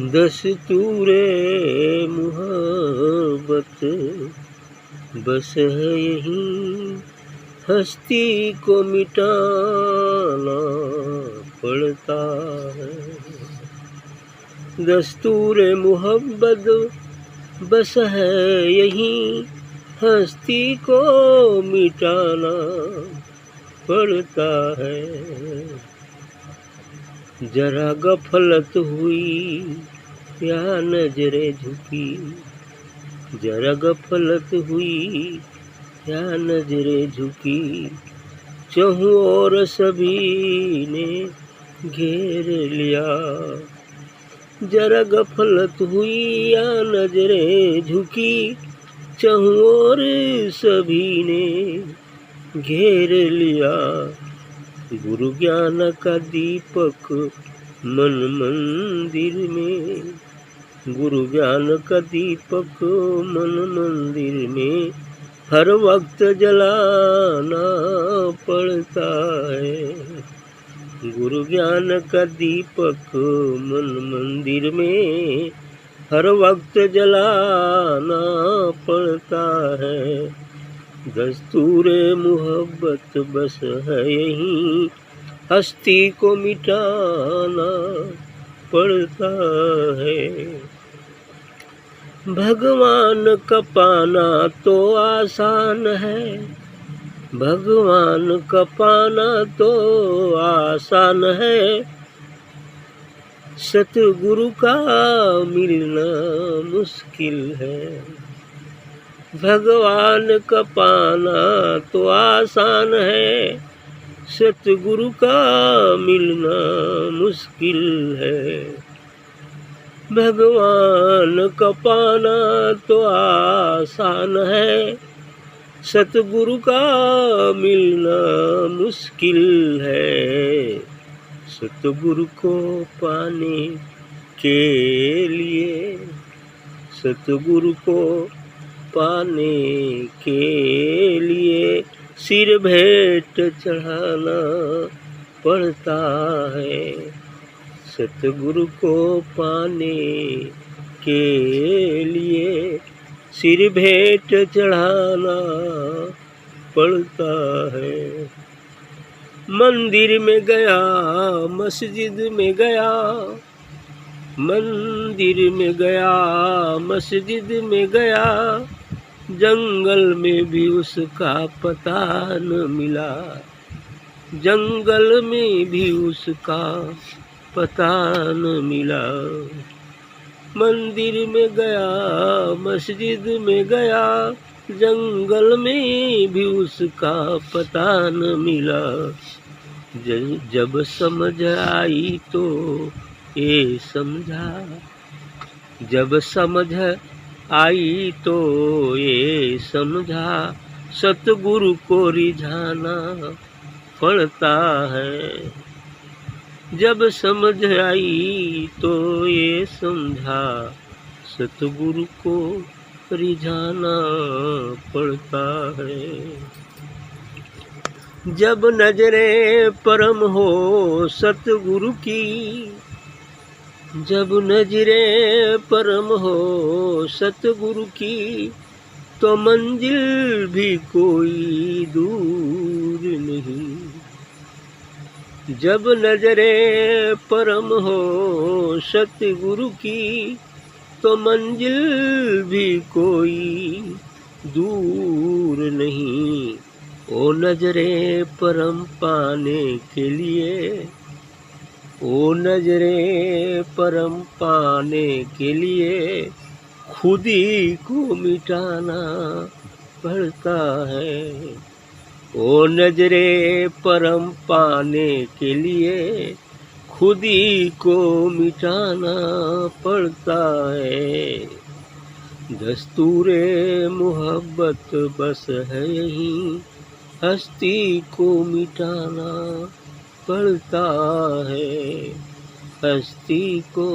दस्तूरे मुहब्बत बस है यही, हस्ती को मिटाना पड़ता है। दस्तूरे मुहब्बत बस है यही, हस्ती को मिटाना पड़ता है। जरा गफलत हुई या नजरें झुकी, जरा गफलत हुई या नजरें झुकी, चहु और सभी ने घेर लिया। जरा गफलत हुई या नजरें झुकी, चहु और सभी ने घेर लिया। गुरु ज्ञान का दीपक मन मंदिर में, गुरु ज्ञान का दीपक मन मंदिर में हर वक्त जलाना पड़ता है। गुरु ज्ञान का दीपक मन मंदिर में हर वक्त जलाना पड़ता है। दस्तूरे मुहब्बत बस है यही, हस्ती को मिटाना पड़ता है। भगवान का पाना तो आसान है, भगवान का पाना तो आसान है, सतगुरु का मिलना मुश्किल है। भगवान का पाना तो आसान है, सतगुरु का मिलना मुश्किल है। भगवान का पाना तो आसान है, सतगुरु का मिलना मुश्किल है। सतगुरु को पाने के लिए, सतगुरु को पाने के लिए सिर भेंट चढ़ाना पड़ता है। सतगुरु को पाने के लिए सिर भेंट चढ़ाना पड़ता है। मंदिर में गया, मस्जिद में गया, मंदिर में गया, मस्जिद में गया, जंगल में भी उसका पता न मिला, जंगल में भी उसका पता न मिला। मंदिर में गया, मस्जिद में गया, जंगल में भी उसका पता न मिला। जब समझ आई तो ये समझा, जब समझ आई तो ये समझा, सतगुरु को रिझाना पड़ता है। जब समझ आई तो ये समझा, सतगुरु को रिझाना पड़ता है। जब नजरे परम हो सतगुरु की, जब नजरे परम हो सतगुरु की, तो मंजिल भी कोई दूर नहीं। जब नजरे परम हो सतगुरु की, तो मंजिल भी कोई दूर नहीं। ओ नजरे परम पाने के लिए, ओ नजरे परम पाने के लिए खुद ही को मिटाना पड़ता है। ओ नजरे परम पाने के लिए खुद ही को मिटाना पड़ता है। दस्तूरे मोहब्बत बस है यही, हस्ती को मिटाना पड़ता है, हस्ती को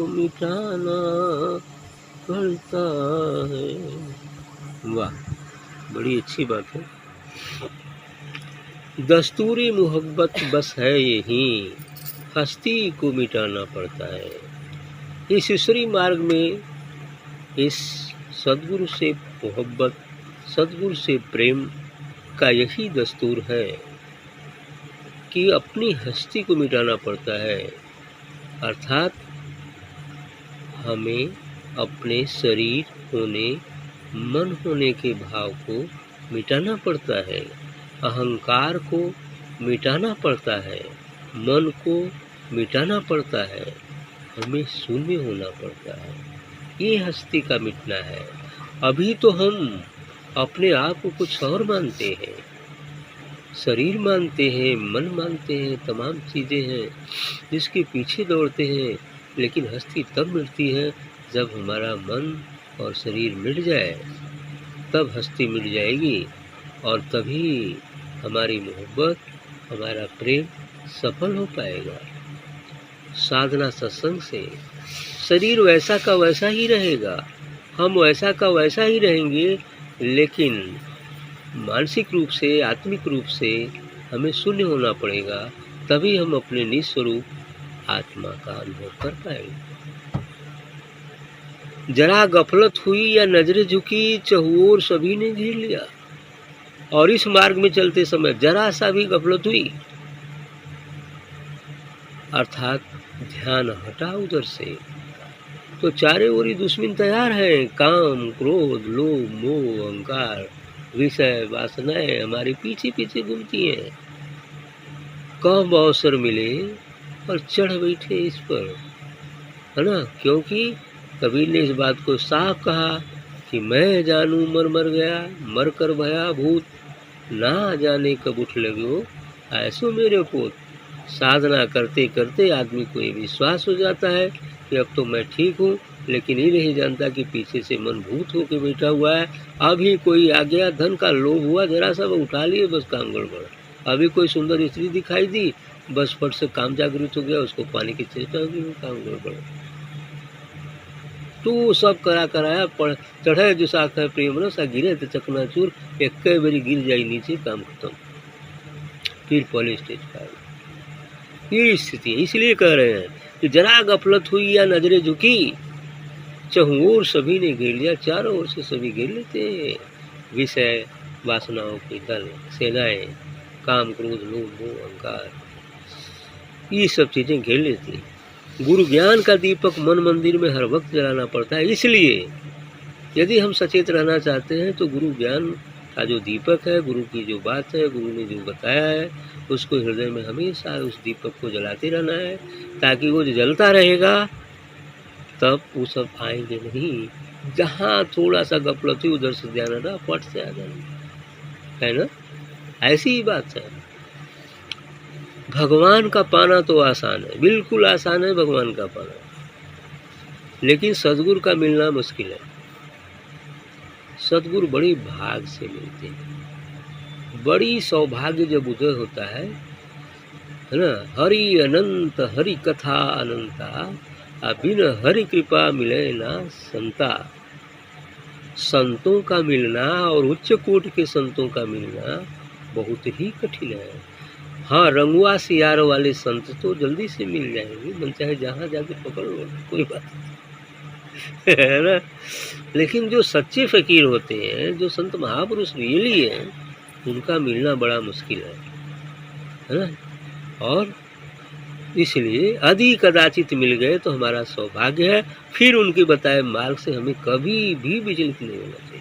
मिटाना पड़ता है। वाह, बड़ी अच्छी बात है। दस्तूरी मोहब्बत बस है यही, हस्ती को मिटाना पड़ता है। इस ईश्वरीय मार्ग में इस सद्गुरु से मोहब्बत, सद्गुरु से प्रेम का यही दस्तूर है कि अपनी हस्ती को मिटाना पड़ता है, अर्थात हमें अपने शरीर होने, मन होने के भाव को मिटाना पड़ता है, अहंकार को मिटाना पड़ता है, मन को मिटाना पड़ता है, हमें शून्य होना पड़ता है। ये हस्ती का मिटना है। अभी तो हम अपने आप को कुछ और मानते हैं, शरीर मानते हैं, मन मानते हैं, तमाम चीज़ें हैं जिसके पीछे दौड़ते हैं, लेकिन हस्ती तब मिटती है जब हमारा मन और शरीर मिट जाए, तब हस्ती मिट जाएगी और तभी हमारी मोहब्बत, हमारा प्रेम सफल हो पाएगा। साधना सत्संग से शरीर वैसा का वैसा ही रहेगा, हम वैसा का वैसा ही रहेंगे, लेकिन मानसिक रूप से, आत्मिक रूप से हमें शून्य होना पड़ेगा, तभी हम अपने निस्वरूप आत्मा का अनुभव कर पाएंगे। जरा गफलत हुई या नजरें झुकी, चहुओर सभी ने घेर लिया। और इस मार्ग में चलते समय जरा सा भी गफलत हुई, अर्थात ध्यान हटा उधर से, तो चारे ओरी दुश्मन तैयार है। काम, क्रोध, लोभ, मोह, अहंकार, विषय, वासनाएं हमारे पीछे पीछे घूमती हैं। कब अवसर मिले और चढ़ बैठे इस पर, है ना? क्योंकि कबीर ने इस बात को साफ कहा कि मैं जानू मर मर गया, मर कर भया भूत, ना जाने कब उठ लगो ऐसो मेरे पोत। साधना करते करते आदमी को ये विश्वास हो जाता है कि अब तो मैं ठीक हूँ, लेकिन ये नहीं जानता कि पीछे से मन भूत होकर बैठा हुआ है। अभी कोई आ गया, धन का लोभ हुआ, जरा सा उठा लिए, बस काम गड़बड़। अभी कोई सुंदर स्त्री दिखाई दी, बस फट से काम जागृत हो गया, उसको पाने की चेष्टा होगी, काम गड़बड़। तो सब करा कराया पड़ चढ़े जो साख है प्रेम रसा, गिरे तो चकनाचूर, एक कई बारी गिर जाए नीचे, काम खत्म। फिर पहले स्टेज पर ये स्थिति है। इसलिए कह रहे हैं कि जरा गफलत हुई या नजरें झुकी, चहुओर सभी ने घेर लिया। चारों ओर से सभी घेर लेते हैं। विषय, वासनाओं के दल, सेनाएं, काम, क्रोध, लोभ, मोह, अहंकार, ये सब चीजें घेर लेती हैं। गुरु ज्ञान का दीपक मन मंदिर में हर वक्त जलाना पड़ता है। इसलिए यदि हम सचेत रहना चाहते हैं तो गुरु ज्ञान का जो दीपक है, गुरु की जो बात है, गुरु ने जो बताया है, उसको हृदय में हमेशा उस दीपक को जलाते रहना है, ताकि वो जो जलता रहेगा तब वो सब आएंगे नहीं। जहाँ थोड़ा सा गफलत हुई उधर से ध्यान हटा, फट से आ जाएंगे, है ना? ऐसी ही बात है। भगवान का पाना तो आसान है, बिल्कुल आसान है भगवान का पाना, लेकिन सद्गुरु का मिलना मुश्किल है। सद्गुरु बड़ी भाग से मिलते हैं, बड़ी सौभाग्य जब उदय होता है ना? हरि अनंत हरि कथा अनंता, बिन हरि कृपा मिले ना संता। संतों का मिलना और उच्च कोटि के संतों का मिलना बहुत ही कठिन है। हाँ, रंगुआ सियार वाले संत तो जल्दी से मिल जाएंगे, मन चाहे जहाँ जाके पकड़ लो, कोई बात नहीं, है ना? लेकिन जो सच्चे फकीर होते हैं, जो संत महापुरुष रियली है, उनका मिलना बड़ा मुश्किल है ना? और इसलिए यदि कदाचित मिल गए तो हमारा सौभाग्य है। फिर उनके बताए मार्ग से हमें कभी भी विचलित नहीं होना चाहिए।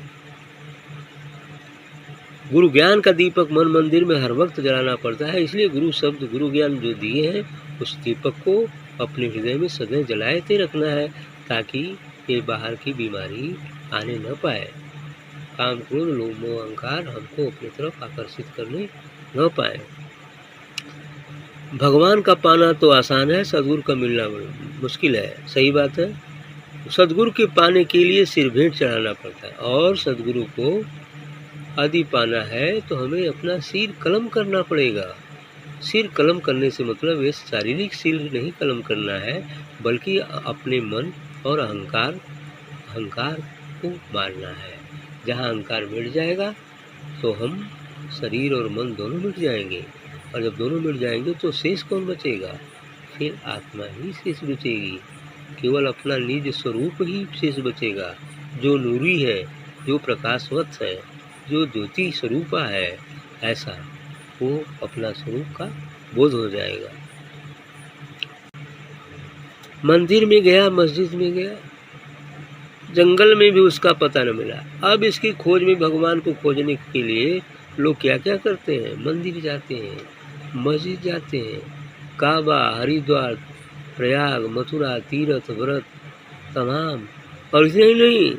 गुरु ज्ञान का दीपक मन मंदिर में हर वक्त जलाना पड़ता है। इसलिए गुरु शब्द, गुरु ज्ञान जो दिए हैं, उस दीपक को अपने हृदय में सदैव जलाते रखना है, ताकि ये बाहर की बीमारी आने न पाए। काम, क्रोध, लोभ, मोह, अहंकार हमको अपनी तरफ आकर्षित करने न पाए। भगवान का पाना तो आसान है, सद्गुरु का मिलना मुश्किल है। सही बात है। सद्गुरु के पाने के लिए सिर भेंट चढ़ाना पड़ता है, और सद्गुरु को यदि पाना है तो हमें अपना सिर कलम करना पड़ेगा। सिर कलम करने से मतलब ये शारीरिक सिर नहीं कलम करना है, बल्कि अपने मन और अहंकार को मारना है। जहाँ अहंकार मिट जाएगा तो हम शरीर और मन दोनों मिट जाएंगे, और जब दोनों मिट जाएंगे तो शेष कौन बचेगा? फिर आत्मा ही शेष बचेगी। केवल अपना निज स्वरूप ही शेष बचेगा, जो नूरी है, जो प्रकाशवत है, जो ज्योति स्वरूपा है, ऐसा वो अपना स्वरूप का बोध हो जाएगा। मंदिर में गया, मस्जिद में गया, जंगल में भी उसका पता न मिला। अब इसकी खोज में भगवान को खोजने के लिए लोग क्या क्या करते हैं? मंदिर जाते हैं, मस्जिद जाते हैं, काबा, हरिद्वार, प्रयाग, मथुरा, तीर्थ, व्रत तमाम। और इतना ही नहीं,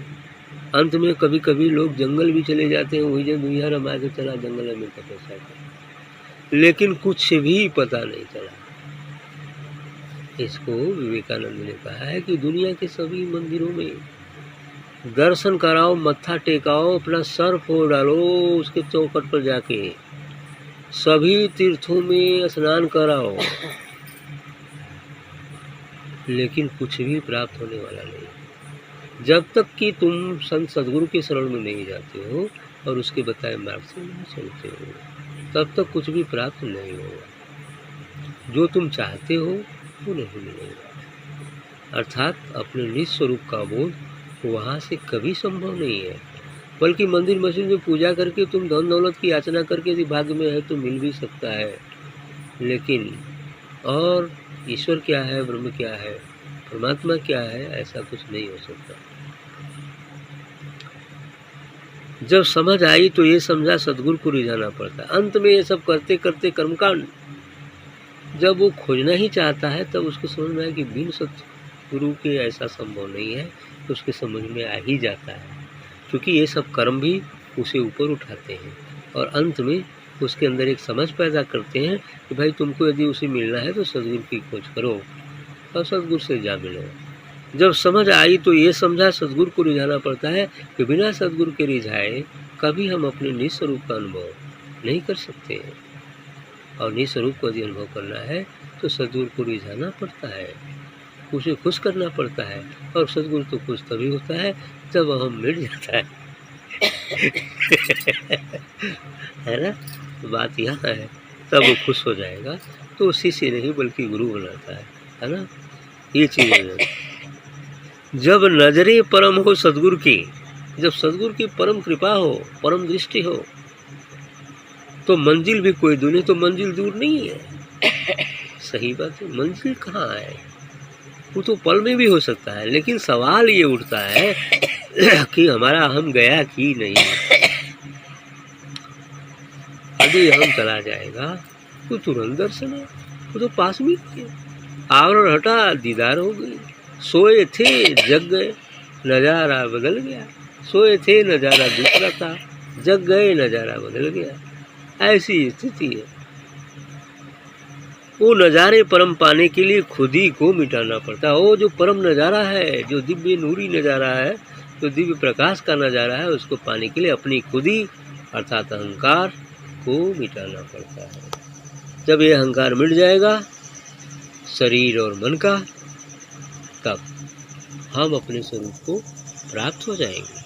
अंत में कभी कभी लोग जंगल भी चले जाते हैं, वही जब दुनिया रमा के चला जंगल में तपस्या कर, लेकिन कुछ भी पता नहीं चला। इसको विवेकानंद ने कहा है कि दुनिया के सभी मंदिरों में दर्शन कराओ, मत्था टेकाओ, अपना सर फोड़ डालो उसके चौखट पर जाके, सभी तीर्थों में स्नान कराओ, लेकिन कुछ भी प्राप्त होने वाला नहीं जब तक कि तुम संत सदगुरु के शरण में नहीं जाते हो और उसके बताए मार्ग से नहीं चलते हो, तब तक कुछ भी प्राप्त नहीं होगा। जो तुम चाहते हो वो नहीं मिलेगा। अर्थात अपने निज स्वरूप का बोध वहाँ से कभी संभव नहीं है। बल्कि मंदिर मस्जिद में पूजा करके तुम धन दौलत की याचना करके यदि भाग्य में है तो मिल भी सकता है, लेकिन और ईश्वर क्या है, ब्रह्म क्या है, परमात्मा क्या है, ऐसा कुछ नहीं हो सकता। जब समझ आई तो ये समझा सदगुरु को रिझाना पड़ता है। अंत में ये सब करते करते कर्मकांड जब वो खोजना ही चाहता है तब उसको समझ में आया कि बिन सदगुरु के ऐसा संभव नहीं है, तो उसके समझ में आ ही जाता है, क्योंकि ये सब कर्म भी उसे ऊपर उठाते हैं और अंत में उसके अंदर एक समझ पैदा करते हैं कि भाई तुमको यदि उसे मिलना है तो सदगुरु की खोज करो और सदगुरु से जा मिलो। जब समझ आई तो ये समझा सदगुरु को रिझाना पड़ता है कि बिना सदगुरु के रिझाए कभी हम अपने निज स्वरूप का अनुभव नहीं कर सकते, और निज स्वरूप को यदि अनुभव करना है तो सदगुरु को रिझाना पड़ता है, उसे खुश करना पड़ता है। और सदगुरु तो खुश तभी होता है जब हम मिट जाता है है ना, बात यह है, तब वो खुश हो जाएगा तो वो शिष्य नहीं बल्कि गुरु बनाता है ना, ये चीज़ है। जब नजरे परम हो सदगुरु की, जब सदगुरु की परम कृपा हो, परम दृष्टि हो, तो मंजिल भी कोई दूर नहीं, तो मंजिल दूर नहीं है। सही बात है, मंजिल कहाँ है, वो तो पल में भी हो सकता है, लेकिन सवाल ये उठता है कि हमारा हम गया कि नहीं। यदि हम चला जाएगा तो तुरंत दर्शन है, वो तो पास में है, आवरण हटा दीदार हो गई। सोए थे जग गए, नज़ारा बदल गया, सोए थे नज़ारा दूसरा था, जग गए नज़ारा बदल गया, ऐसी स्थिति है। वो नज़ारे परम पाने के लिए खुद ही को मिटाना पड़ता है। वो जो परम नज़ारा है, जो दिव्य नूरी नज़ारा है, जो दिव्य प्रकाश का नज़ारा है, उसको पाने के लिए अपनी खुद ही अर्थात अहंकार को मिटाना पड़ता है। जब ये अहंकार मिट जाएगा शरीर और मन का, तब हम अपने स्वरूप को प्राप्त हो जाएंगे।